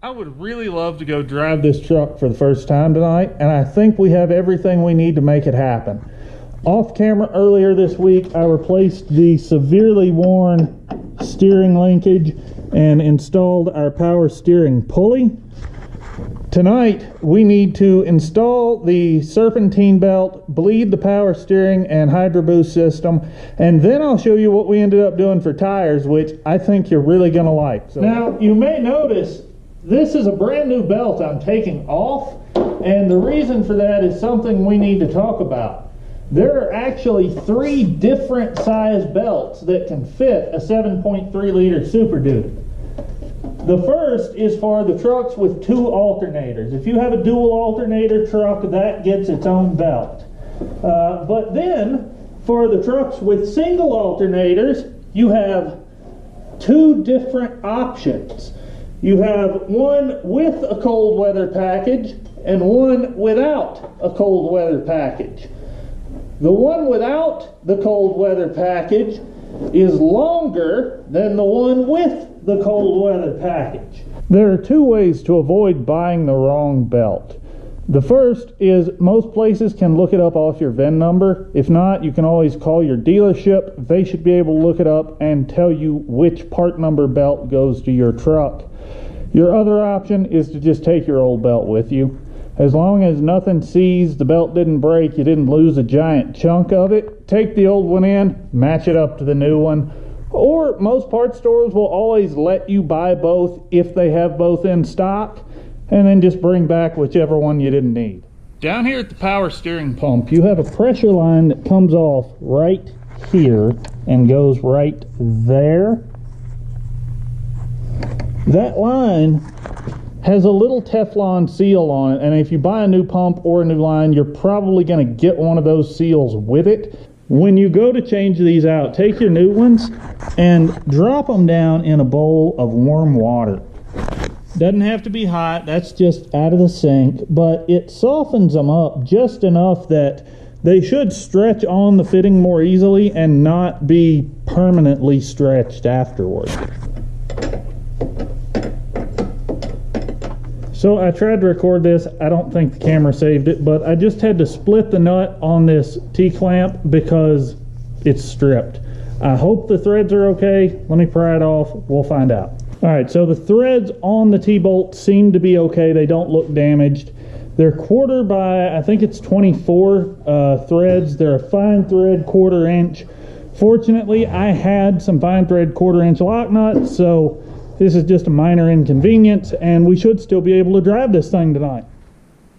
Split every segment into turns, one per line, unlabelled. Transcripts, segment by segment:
I would really love to go drive this truck for the first time tonight, and I think we have everything we need to make it happen. Off camera earlier this week, I replaced the severely worn steering linkage and installed our power steering pulley. Tonight, we need to install the serpentine belt, bleed the power steering and Hydro Boost system, and then I'll show you what we ended up doing for tires, which I think you're really going to like. So, now, you may notice this is a brand new belt I'm taking off, and the reason for that is something we need to talk about. There are actually 3 different size belts that can fit a 7.3 liter Super Duty. The first is for the trucks with 2 alternators. If you have a dual alternator truck, that gets its own belt. But then, for the trucks with single alternators, you have 2 different options. You have one with a cold weather package and one without a cold weather package. The one without the cold weather package is longer than the one with the cold weather package. There are 2 ways to avoid buying the wrong belt. The first is most places can look it up off your VIN number. If not, you can always call your dealership. They should be able to look it up and tell you which part number belt goes to your truck. Your other option is to just take your old belt with you. As long as nothing seized, the belt didn't break, you didn't lose a giant chunk of it, take the old one in, match it up to the new one. Or most parts stores will always let you buy both if they have both in stock, and then just bring back whichever one you didn't need. Down here at the power steering pump, you have a pressure line that comes off right here and goes right there. That line has a little Teflon seal on it, and if you buy a new pump or a new line, you're probably going to get one of those seals with it. When you go to change these out, take your new ones and drop them down in a bowl of warm water. Doesn't have to be hot, that's just out of the sink, but it softens them up just enough that they should stretch on the fitting more easily and not be permanently stretched afterward. So I tried to record this. I don't think the camera saved it, but I just had to split the nut on this T-clamp because it's stripped. I hope the threads are okay. Let me pry it off. We'll find out. All right, so the threads on the T-bolt seem to be okay. They don't look damaged. They're 1/4 by, I think it's 24 threads. They're a fine thread 1/4 inch. Fortunately, I had some fine thread 1/4 inch lock nuts, so this is just a minor inconvenience, and we should still be able to drive this thing tonight.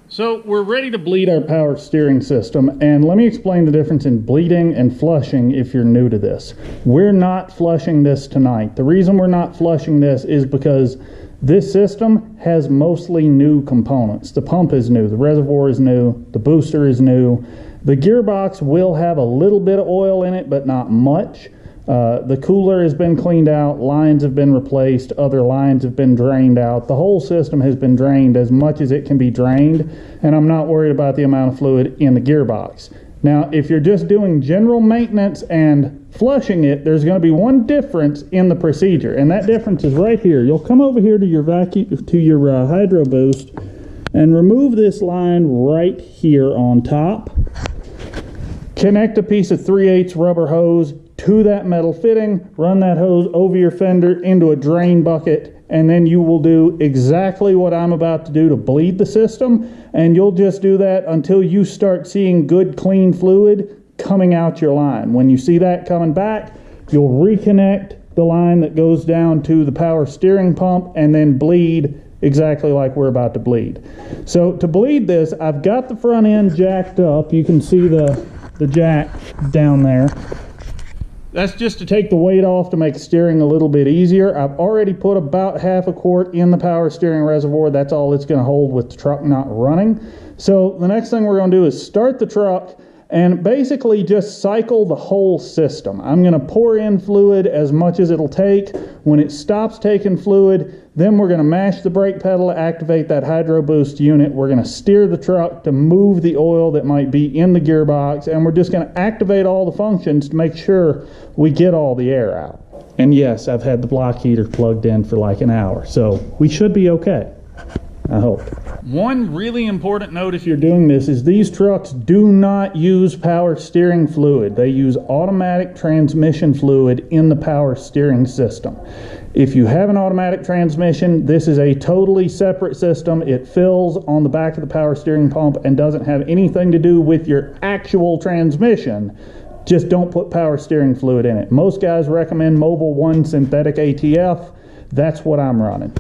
So we're ready to bleed our power steering system, and let me explain the difference in bleeding and flushing if you're new to this. We're not flushing this tonight. The reason we're not flushing this is because this system has mostly new components. The pump is new, the reservoir is new, the booster is new. The gearbox will have a little bit of oil in it, but not much. The cooler has been cleaned out, lines have been replaced, other lines have been drained out. The whole system has been drained as much as it can be drained, and I'm not worried about the amount of fluid in the gearbox. Now, if you're just doing general maintenance and flushing it, there's going to be one difference in the procedure, and that difference is right here. You'll come over here to your Hydro Boost and remove this line right here on top. Connect a piece of 3/8 rubber hose to that metal fitting, run that hose over your fender into a drain bucket, and then you will do exactly what I'm about to do to bleed the system, and you'll just do that until you start seeing good clean fluid coming out your line. When you see that coming back, you'll reconnect the line that goes down to the power steering pump and then bleed exactly like we're about to bleed. So to bleed this, I've got the front end jacked up. You can see the jack down there. That's just to take the weight off to make steering a little bit easier. I've already put about 1/2 quart in the power steering reservoir. That's all it's going to hold with the truck not running. So the next thing we're going to do is start the truck and basically just cycle the whole system. I'm going to pour in fluid as much as it'll take. When it stops taking fluid, then we're going to mash the brake pedal to activate that Hydro Boost unit. We're going to steer the truck to move the oil that might be in the gearbox, and we're just going to activate all the functions to make sure we get all the air out. And yes, I've had the block heater plugged in for like an hour, so we should be okay. I hope. One really important note if you're doing this is these trucks do not use power steering fluid. They use automatic transmission fluid in the power steering system. If you have an automatic transmission, this is a totally separate system. It fills on the back of the power steering pump and doesn't have anything to do with your actual transmission. Just don't put power steering fluid in it. Most guys recommend Mobil 1 synthetic ATF. That's what I'm running.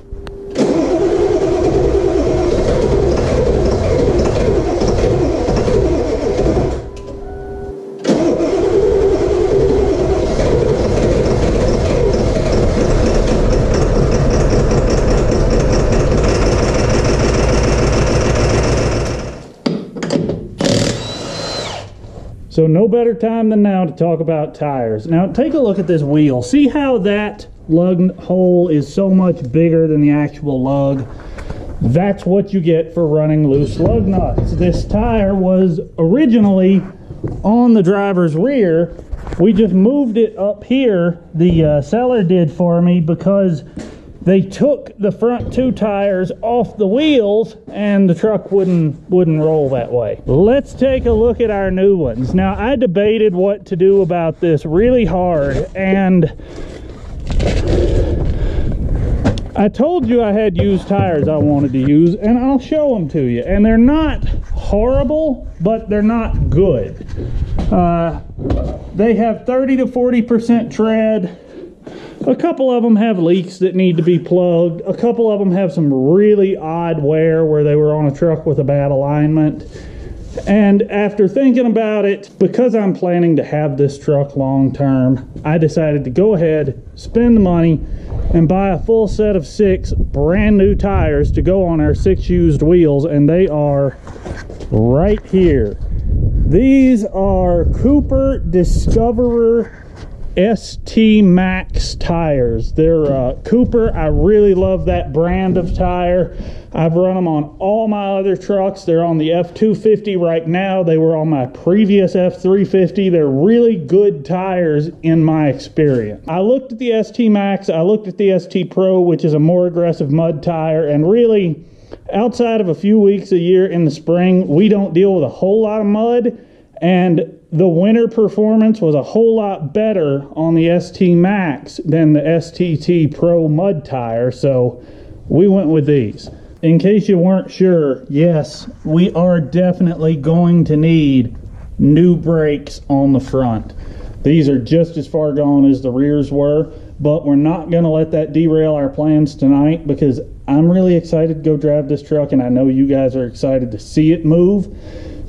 So no better time than now to talk about tires. Now take a look at this wheel. See how that lug hole is so much bigger than the actual lug? That's what you get for running loose lug nuts. This tire was originally on the driver's rear. We just moved it up here, the seller did for me, because they took the front two tires off the wheels and the truck wouldn't roll that way. Let's take a look at our new ones. Now, I debated what to do about this really hard, and I told you I had used tires I wanted to use, and I'll show them to you. And they're not horrible, but they're not good. They have 30 to 40% tread. A couple of them have leaks that need to be plugged. A couple of them have some really odd wear where they were on a truck with a bad alignment. And after thinking about it, because I'm planning to have this truck long term, I decided to go ahead, spend the money, and buy a full set of 6 brand new tires to go on our 6 used wheels, and they are right here. These are Cooper Discoverer ST Max tires. They're Cooper. I really love that brand of tire. I've run them on all my other trucks. They're on the F250 right now. They were on my previous F350. They're really good tires in my experience. I looked at the ST Max. I looked at the ST Pro, which is a more aggressive mud tire, and really, outside of a few weeks a year in the spring, we don't deal with a whole lot of mud, and the winter performance was a whole lot better on the ST Max than the STT Pro mud tire, so we went with these. In case you weren't sure, yes, we are definitely going to need new brakes on the front. These are just as far gone as the rears were, but we're not going to let that derail our plans tonight, because I'm really excited to go drive this truck, and I know you guys are excited to see it move.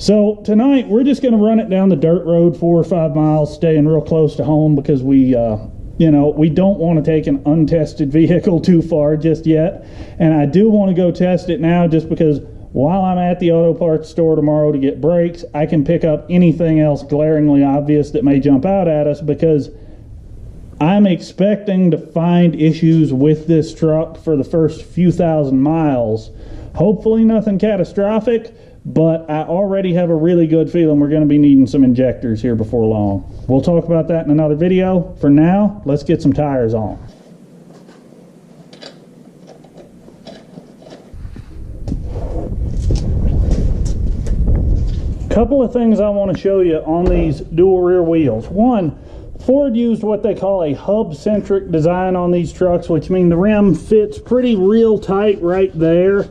So tonight we're just going to run it down the dirt road 4 or 5 miles, staying real close to home, because we don't want to take an untested vehicle too far just yet. And I do want to go test it now, just because while I'm at the auto parts store tomorrow to get brakes, I can pick up anything else glaringly obvious that may jump out at us, because I'm expecting to find issues with this truck for the first few thousand miles. Hopefully nothing catastrophic, but I already have a really good feeling we're going to be needing some injectors here before long. We'll talk about that in another video. For now, let's get some tires on. Couple of things I want to show you on these dual rear wheels. One, Ford used what they call a hub-centric design on these trucks, which means the rim fits pretty real tight right there,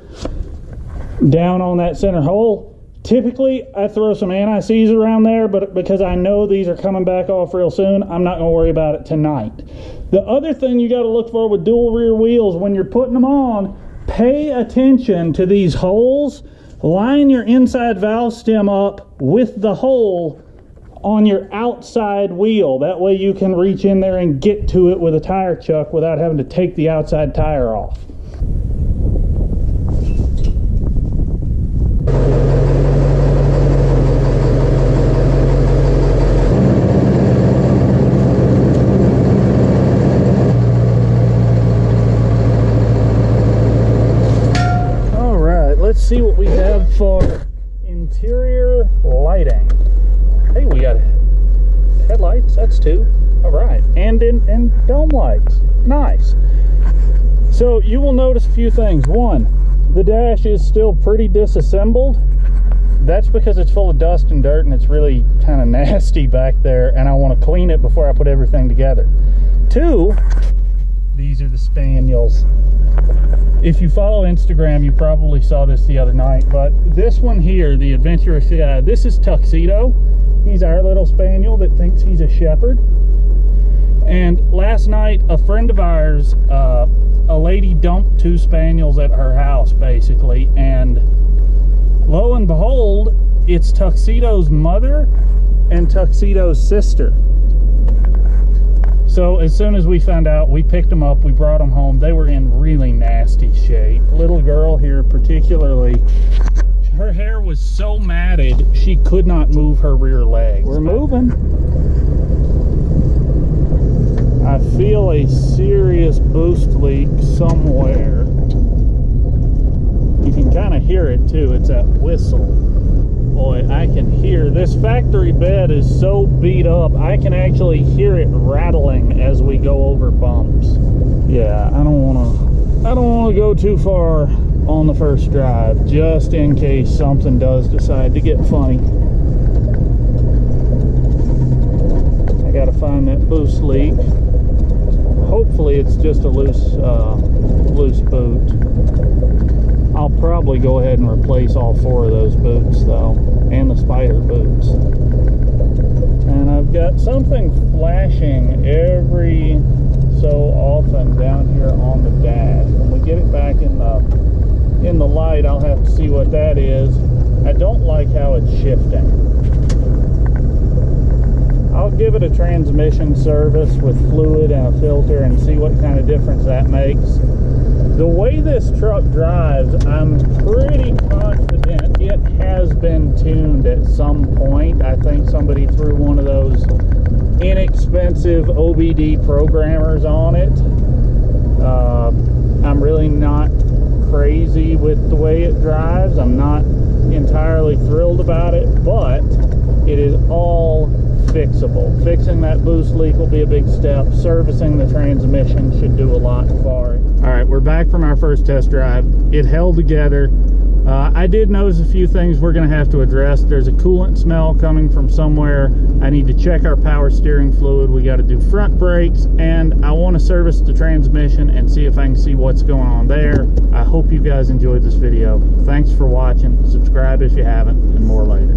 down on that center hole. Typically, I throw some anti-seize around there, but because I know these are coming back off real soon, I'm not going to worry about it tonight. The other thing you got to look for with dual rear wheels, when you're putting them on, pay attention to these holes. Line your inside valve stem up with the hole on your outside wheel. That way you can reach in there and get to it with a tire chuck without having to take the outside tire off. Let's see what we have for interior lighting. Hey, we got headlights, that's 2. All right, and dome lights, nice. So you will notice a few things. One, The dash is still pretty disassembled. That's because it's full of dust and dirt and it's really kind of nasty back there, and I want to clean it before I put everything together. 2, these are the Spaniels. If you follow Instagram, you probably saw this the other night, but this one here, the adventurous guy, this is Tuxedo. He's our little spaniel that thinks he's a shepherd. And last night, a friend of ours, a lady dumped 2 spaniels at her house, basically, and lo and behold, it's Tuxedo's mother and Tuxedo's sister. So as soon as we found out, we picked them up, we brought them home. They were in really nasty shape. Little girl here particularly, her hair was so matted, she could not move her rear legs. We're moving. I feel a serious boost leak somewhere. You can kind of hear it too, it's that whistle. Boy, I can hear, this factory bed is so beat up, I can actually hear it rattling as we go over bumps. Yeah, I don't want to go too far on the first drive, just in case something does decide to get funny. I gotta find that boost leak. Hopefully it's just a loose boot. I'll probably go ahead and replace all 4 of those boots though, and the Spider boots. And I've got something flashing every so often down here on the dash. When we get it back in the light, I'll have to see what that is. I don't like how it's shifting. I'll give it a transmission service with fluid and a filter and see what kind of difference that makes. The way this truck drives, I'm pretty confident it has been tuned at some point. I think somebody threw one of those inexpensive OBD programmers on it. I'm really not crazy with the way it drives. I'm not entirely thrilled about it, but it is all fixable. Fixing that boost leak will be a big step. Servicing the transmission should do a lot for it. All right, we're back from our first test drive. It held together. I did notice a few things we're going to have to address. There's a coolant smell coming from somewhere. I need to check our power steering fluid. We got to do front brakes, and I want to service the transmission and see if I can see what's going on there. I hope you guys enjoyed this video. Thanks for watching. Subscribe if you haven't, and more later.